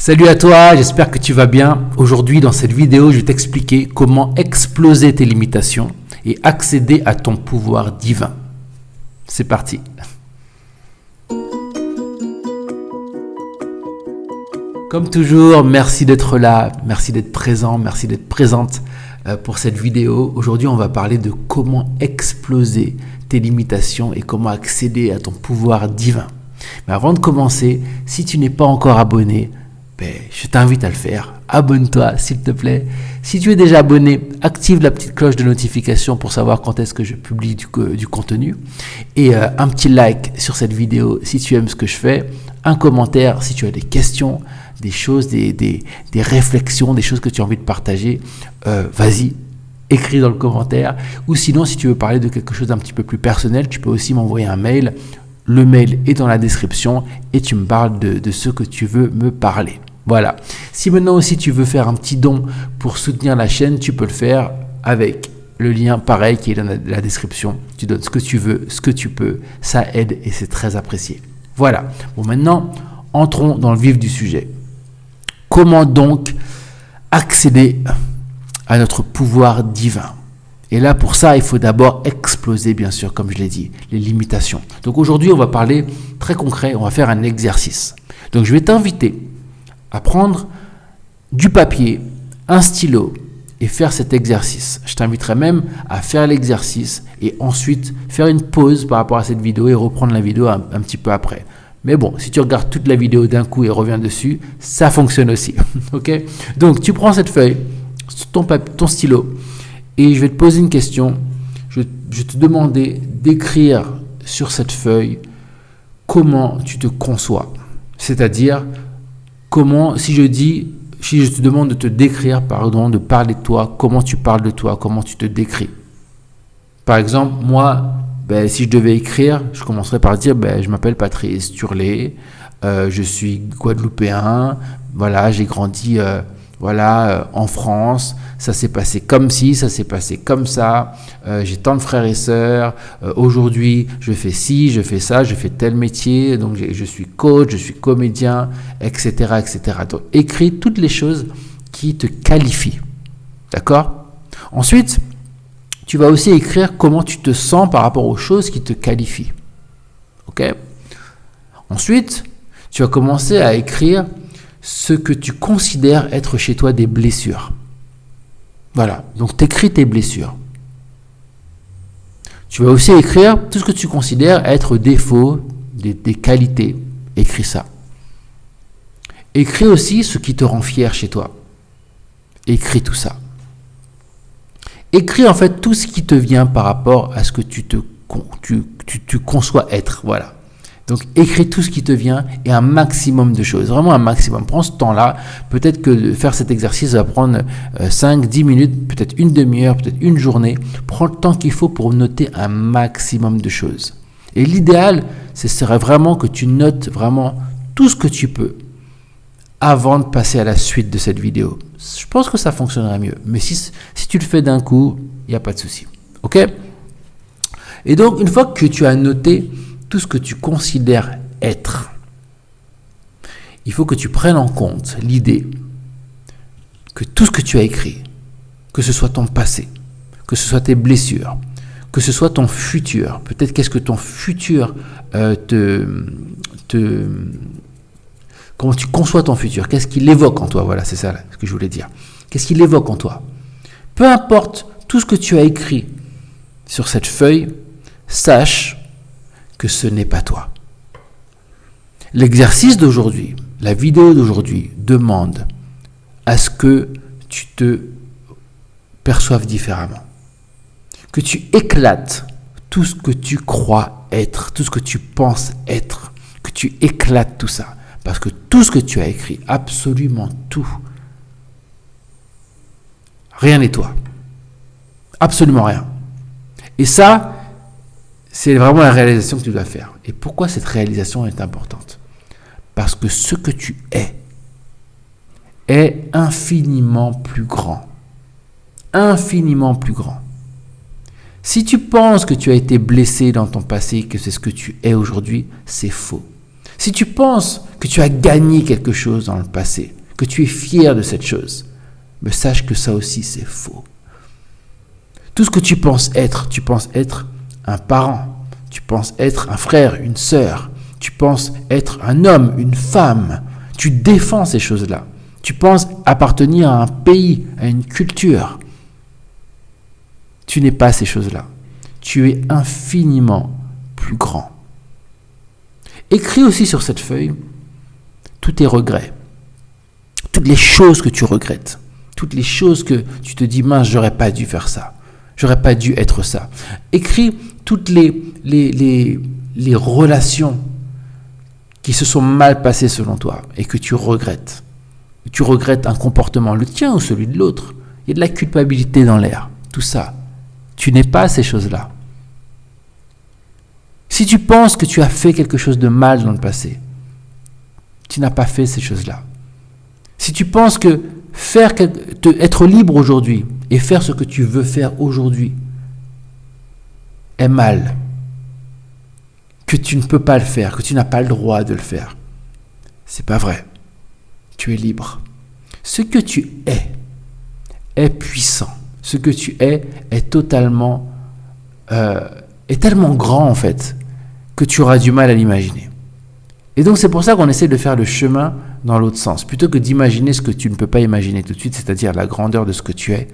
Salut à toi, j'espère que tu vas bien. Aujourd'hui, dans cette vidéo, je vais t'expliquer comment exploser tes limitations et accéder à ton pouvoir divin. C'est parti. Comme toujours, merci d'être là, merci d'être présent, merci d'être présente pour cette vidéo. Aujourd'hui, on va parler de comment exploser tes limitations et comment accéder à ton pouvoir divin. Mais avant de commencer, si tu n'es pas encore abonné, je t'invite à le faire. Abonne-toi, s'il te plaît. Si tu es déjà abonné, active la petite cloche de notification pour savoir quand est-ce que je publie du contenu. Et un petit like sur cette vidéo si tu aimes ce que je fais. Un commentaire si tu as des questions, des choses, des réflexions, des choses que tu as envie de partager. Vas-y, écris dans le commentaire. Ou sinon, si tu veux parler de quelque chose d'un petit peu plus personnel, tu peux aussi m'envoyer un mail. Le mail est dans la description et tu me parles de ce que tu veux me parler. Voilà. Si maintenant aussi tu veux faire un petit don pour soutenir la chaîne, tu peux le faire avec le lien pareil qui est dans la description. Tu donnes ce que tu veux, ce que tu peux. Ça aide et c'est très apprécié. Voilà. Bon, maintenant, entrons dans le vif du sujet. Comment donc accéder à notre pouvoir divin ? Et là, pour ça, il faut d'abord exploser, bien sûr, comme je l'ai dit, les limitations. Donc aujourd'hui, on va parler très concret, on va faire un exercice. Donc je vais t'inviter à prendre du papier, un stylo et faire cet exercice. Je t'inviterai même à faire l'exercice et ensuite faire une pause par rapport à cette vidéo et reprendre la vidéo un petit peu après. Mais bon, si tu regardes toute la vidéo d'un coup et reviens dessus, ça fonctionne aussi. Ok ? Donc tu prends cette feuille, ton stylo, et je vais te poser une question. Je vais te demander d'écrire sur cette feuille comment tu te conçois. C'est-à-dire, si je te demande de te décrire, de parler de toi, comment tu parles de toi, comment tu te décris. Par exemple, moi, si je devais écrire, je commencerais par dire, je m'appelle Patrice Turlet, je suis guadeloupéen, voilà, j'ai grandi en France, ça s'est passé comme ci, ça s'est passé comme ça, j'ai tant de frères et sœurs, aujourd'hui je fais ci, je fais ça, je fais tel métier, donc je suis coach, je suis comédien, etc. etc. Donc écris toutes les choses qui te qualifient, d'accord ? Ensuite, tu vas aussi écrire comment tu te sens par rapport aux choses qui te qualifient, ok ? Ensuite, tu vas commencer à écrire ce que tu considères être chez toi des blessures. Voilà, donc tu écris tes blessures. Tu vas aussi écrire tout ce que tu considères être défauts, des qualités. Écris ça. Écris aussi ce qui te rend fier chez toi. Écris tout ça. Écris en fait tout ce qui te vient par rapport à ce que tu conçois être. Voilà. Donc, écris tout ce qui te vient et un maximum de choses. Vraiment un maximum. Prends ce temps-là. Peut-être que de faire cet exercice va prendre 5, 10 minutes, peut-être une demi-heure, peut-être une journée. Prends le temps qu'il faut pour noter un maximum de choses. Et l'idéal, ce serait vraiment que tu notes vraiment tout ce que tu peux avant de passer à la suite de cette vidéo. Je pense que ça fonctionnerait mieux. Mais si tu le fais d'un coup, il n'y a pas de souci. OK ? Et donc, une fois que tu as noté tout ce que tu considères être, il faut que tu prennes en compte l'idée que tout ce que tu as écrit, que ce soit ton passé, que ce soit tes blessures, que ce soit ton futur, peut-être qu'est-ce que ton futur comment tu conçois ton futur, qu'est-ce qu'il évoque en toi, voilà, c'est ça ce que je voulais dire. Qu'est-ce qu'il évoque en toi ? Peu importe tout ce que tu as écrit sur cette feuille, sache que ce n'est pas toi. L'exercice d'aujourd'hui, la vidéo d'aujourd'hui demande à ce que tu te perçoives différemment. Que tu éclates tout ce que tu crois être, tout ce que tu penses être, que tu éclates tout ça. Parce que tout ce que tu as écrit, absolument tout, rien n'est toi. Absolument rien. Et ça, c'est vraiment la réalisation que tu dois faire. Et pourquoi cette réalisation est importante ? Parce que ce que tu est infiniment plus grand. Infiniment plus grand. Si tu penses que tu as été blessé dans ton passé, que c'est ce que tu es aujourd'hui, c'est faux. Si tu penses que tu as gagné quelque chose dans le passé, que tu es fier de cette chose, mais sache que ça aussi c'est faux. Tout ce que tu penses être un parent, tu penses être un frère, une sœur, tu penses être un homme, une femme, tu défends ces choses-là. Tu penses appartenir à un pays, à une culture. Tu n'es pas ces choses-là. Tu es infiniment plus grand. Écris aussi sur cette feuille tous tes regrets, toutes les choses que tu regrettes, toutes les choses que tu te dis, mince, j'aurais pas dû faire ça, j'aurais pas dû être ça. Écris toutes les relations qui se sont mal passées selon toi et que tu regrettes. Tu regrettes un comportement, le tien ou celui de l'autre. Il y a de la culpabilité dans l'air, tout ça. Tu n'es pas ces choses-là. Si tu penses que tu as fait quelque chose de mal dans le passé, tu n'as pas fait ces choses-là. Si tu penses que être libre aujourd'hui et faire ce que tu veux faire aujourd'hui est mal, que tu ne peux pas le faire, que tu n'as pas le droit de le faire, c'est pas vrai. Tu es libre. Ce que tu est puissant. Ce que tu est totalement, est tellement grand en fait, que tu auras du mal à l'imaginer. Et donc c'est pour ça qu'on essaie de faire le chemin dans l'autre sens, plutôt que d'imaginer ce que tu ne peux pas imaginer tout de suite, c'est-à-dire la grandeur de ce que tu es,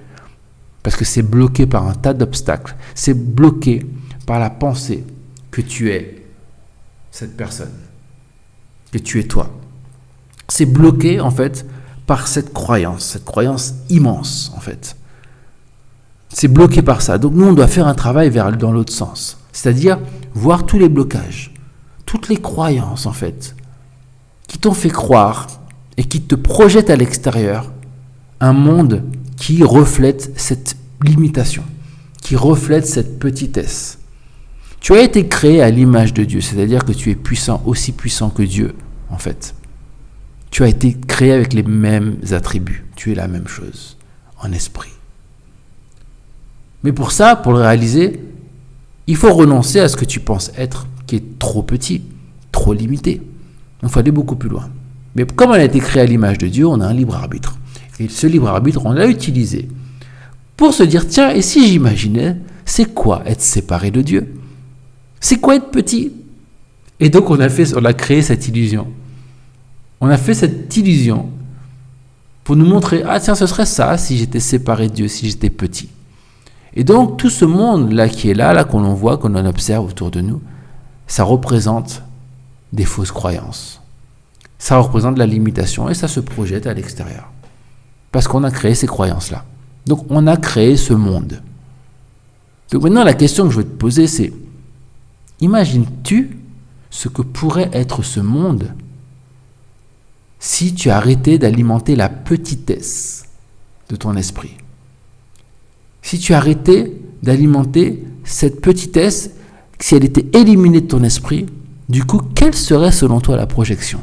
parce que c'est bloqué par un tas d'obstacles, c'est bloqué par la pensée que tu es cette personne, que tu es toi. C'est bloqué en fait par cette croyance immense en fait. C'est bloqué par ça. Donc nous on doit faire un travail dans l'autre sens, c'est-à-dire voir tous les blocages, toutes les croyances en fait, qui t'ont fait croire et qui te projettent à l'extérieur un monde qui reflète cette limitation, qui reflète cette petitesse. Tu as été créé à l'image de Dieu, c'est-à-dire que tu es puissant, aussi puissant que Dieu en fait. Tu as été créé avec les mêmes attributs. Tu es la même chose en esprit. Mais pour ça, pour le réaliser, il faut renoncer à ce que tu penses être, qui est trop petit, trop limité. Il faut aller beaucoup plus loin. Mais comme on a été créé à l'image de Dieu, on a un libre arbitre. Et ce libre arbitre, on l'a utilisé pour se dire, tiens, et si j'imaginais, c'est quoi être séparé de Dieu? C'est quoi être petit? Et donc on a créé cette illusion. On a fait cette illusion pour nous montrer, ah tiens, ce serait ça si j'étais séparé de Dieu, si j'étais petit. Et donc tout ce monde-là qui est là qu'on voit, qu'on observe autour de nous, ça représente des fausses croyances. Ça représente la limitation et ça se projette à l'extérieur. Parce qu'on a créé ces croyances-là. Donc on a créé ce monde. Donc maintenant la question que je veux te poser c'est, imagines-tu ce que pourrait être ce monde si tu arrêtais d'alimenter la petitesse de ton esprit? Si tu arrêtais d'alimenter cette petitesse, si elle était éliminée de ton esprit, du coup, quelle serait selon toi la projection?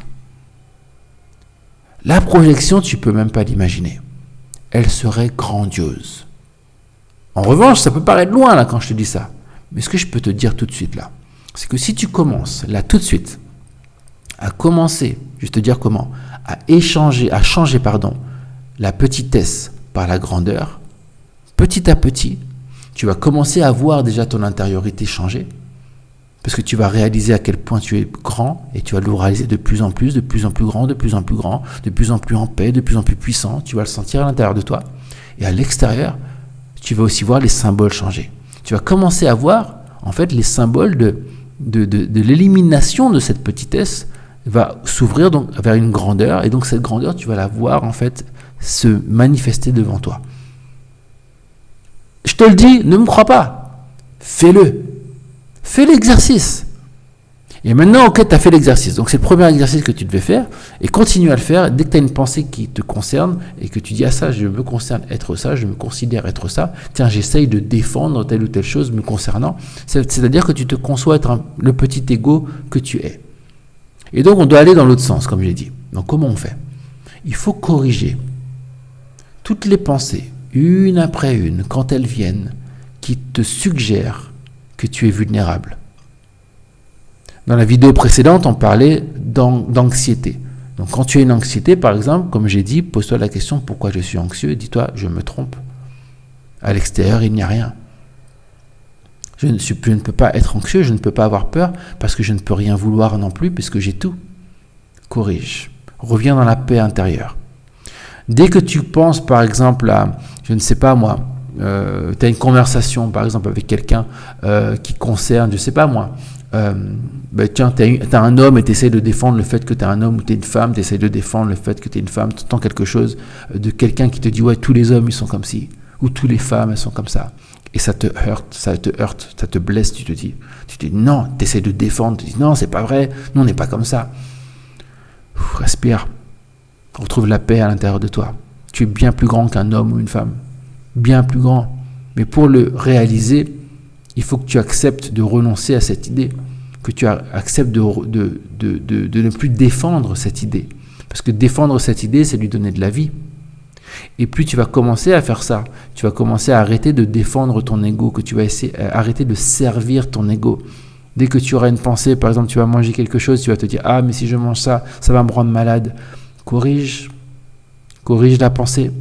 La projection, tu ne peux même pas l'imaginer. Elle serait grandiose. En revanche, ça peut paraître loin là quand je te dis ça. Mais ce que je peux te dire tout de suite là, c'est que si tu commences là tout de suite à commencer, je vais te dire comment, à changer la petitesse par la grandeur, petit à petit, tu vas commencer à voir déjà ton intériorité changer, parce que tu vas réaliser à quel point tu es grand, et tu vas le réaliser de plus en plus grand, de plus en plus grand, de plus en plus en paix, de plus en plus puissant, tu vas le sentir à l'intérieur de toi, et à l'extérieur, tu vas aussi voir les symboles changer. Tu vas commencer à voir, en fait, les symboles de l'élimination de cette petitesse va s'ouvrir donc vers une grandeur, et donc cette grandeur, tu vas la voir, en fait, se manifester devant toi. Je te le dis, ne me crois pas, fais-le. Fais l'exercice. Et maintenant, ok, tu as fait l'exercice. Donc c'est le premier exercice que tu devais faire. Et continue à le faire. Dès que tu as une pensée qui te concerne et que tu dis, ah ça, je me concerne être ça, je me considère être ça. Tiens, j'essaye de défendre telle ou telle chose me concernant. C'est-à-dire que tu te conçois être le petit ego que tu es. Et donc on doit aller dans l'autre sens, comme j'ai dit. Donc comment on fait? Il faut corriger toutes les pensées, une après une, quand elles viennent, qui te suggèrent que tu es vulnérable. Dans la vidéo précédente, on parlait d'anxiété. Donc quand tu as une anxiété, par exemple, comme j'ai dit, pose-toi la question pourquoi je suis anxieux et dis-toi je me trompe. À l'extérieur, il n'y a rien. Je ne peux pas être anxieux, je ne peux pas avoir peur parce que je ne peux rien vouloir non plus puisque j'ai tout. Corrige. Reviens dans la paix intérieure. Dès que tu penses par exemple à, je ne sais pas moi, tu as une conversation par exemple avec quelqu'un qui concerne, je ne sais pas moi, tiens, tu as un homme et tu essaies de défendre le fait que tu es un homme ou tu es une femme, tu essaies de défendre le fait que tu es une femme, tu entends quelque chose de quelqu'un qui te dit ouais, tous les hommes ils sont comme ci, ou toutes les femmes elles sont comme ça, et ça te heurte, ça te blesse, tu te dis non, tu essaies de défendre, tu dis non, c'est pas vrai, nous on n'est pas comme ça. Respire, retrouve la paix à l'intérieur de toi. Tu es bien plus grand qu'un homme ou une femme, bien plus grand, mais pour le réaliser, il faut que tu acceptes de renoncer à cette idée, que tu acceptes de ne plus défendre cette idée. Parce que défendre cette idée, c'est lui donner de la vie. Et plus tu vas commencer à faire ça, tu vas commencer à arrêter de défendre ton ego, que tu vas arrêter de servir ton ego. Dès que tu auras une pensée, par exemple, tu vas manger quelque chose, tu vas te dire « Ah, mais si je mange ça, ça va me rendre malade. » Corrige la pensée.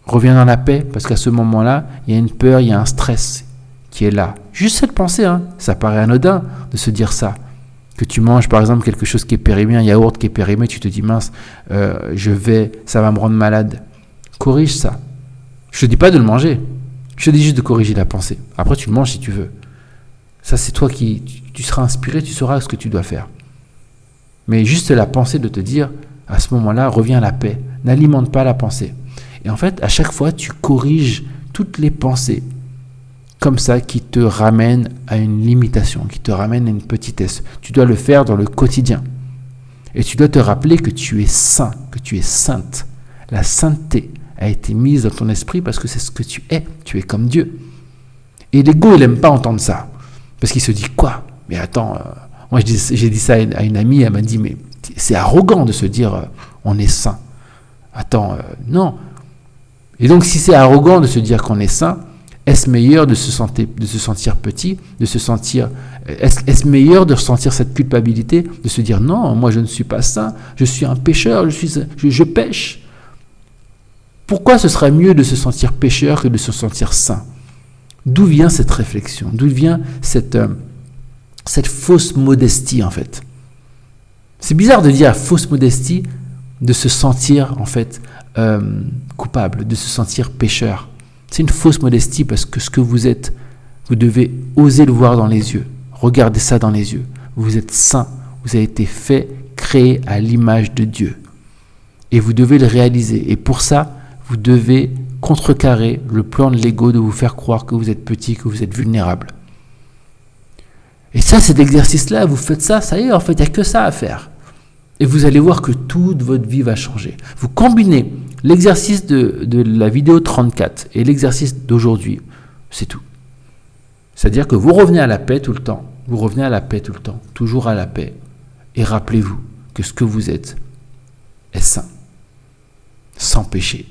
Reviens dans la paix, parce qu'à ce moment-là, il y a une peur, il y a un stress qui est là. Juste cette pensée, ça paraît anodin de se dire ça. Que tu manges par exemple quelque chose qui est périmé, un yaourt qui est périmé, tu te dis mince, ça va me rendre malade. Corrige ça. Je te dis pas de le manger, je te dis juste de corriger la pensée. Après tu le manges si tu veux. Ça c'est toi tu seras inspiré, tu sauras ce que tu dois faire. Mais juste la pensée de te dire, à ce moment-là, reviens à la paix. N'alimente pas la pensée. Et en fait, à chaque fois, tu corriges toutes les pensées comme ça qui te ramènent à une limitation, qui te ramènent à une petitesse. Tu dois le faire dans le quotidien. Et tu dois te rappeler que tu es saint, que tu es sainte. La sainteté a été mise dans ton esprit parce que c'est ce que tu es. Tu es comme Dieu. Et l'ego, il n'aime pas entendre ça. Parce qu'il se dit, quoi ? Mais attends, moi j'ai dit ça à une amie, elle m'a dit, mais c'est arrogant de se dire, on est saint. Attends, non. Et donc si c'est arrogant de se dire qu'on est saint, est-ce meilleur de se sentir petit, est-ce meilleur de ressentir cette culpabilité, de se dire non, moi je ne suis pas saint, je suis un pécheur, je pêche. Pourquoi ce serait mieux de se sentir pécheur que de se sentir saint ? D'où vient cette réflexion ? D'où vient cette fausse modestie en fait ? C'est bizarre de dire fausse modestie, de se sentir en fait coupable, de se sentir pécheur. C'est une fausse modestie parce que ce que vous êtes, vous devez oser le voir dans les yeux. Regardez ça dans les yeux. Vous êtes saint. Vous avez été fait, créé à l'image de Dieu. Et vous devez le réaliser. Et pour ça, vous devez contrecarrer le plan de l'ego de vous faire croire que vous êtes petit, que vous êtes vulnérable. Et ça, cet exercice-là, vous faites ça, ça y est, en fait, il n'y a que ça à faire. Et vous allez voir que toute votre vie va changer. Vous combinez l'exercice de la vidéo 34 et l'exercice d'aujourd'hui, c'est tout. C'est-à-dire que vous revenez à la paix tout le temps. Vous revenez à la paix tout le temps. Toujours à la paix. Et rappelez-vous que ce que vous êtes est saint. Sans péché.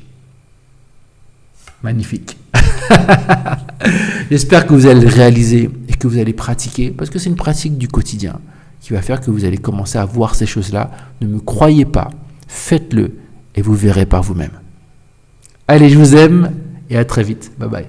Magnifique. J'espère que vous allez le réaliser et que vous allez pratiquer, parce que c'est une pratique du quotidien qui va faire que vous allez commencer à voir ces choses-là. Ne me croyez pas. Faites-le et vous verrez par vous-même. Allez, je vous aime et à très vite. Bye bye.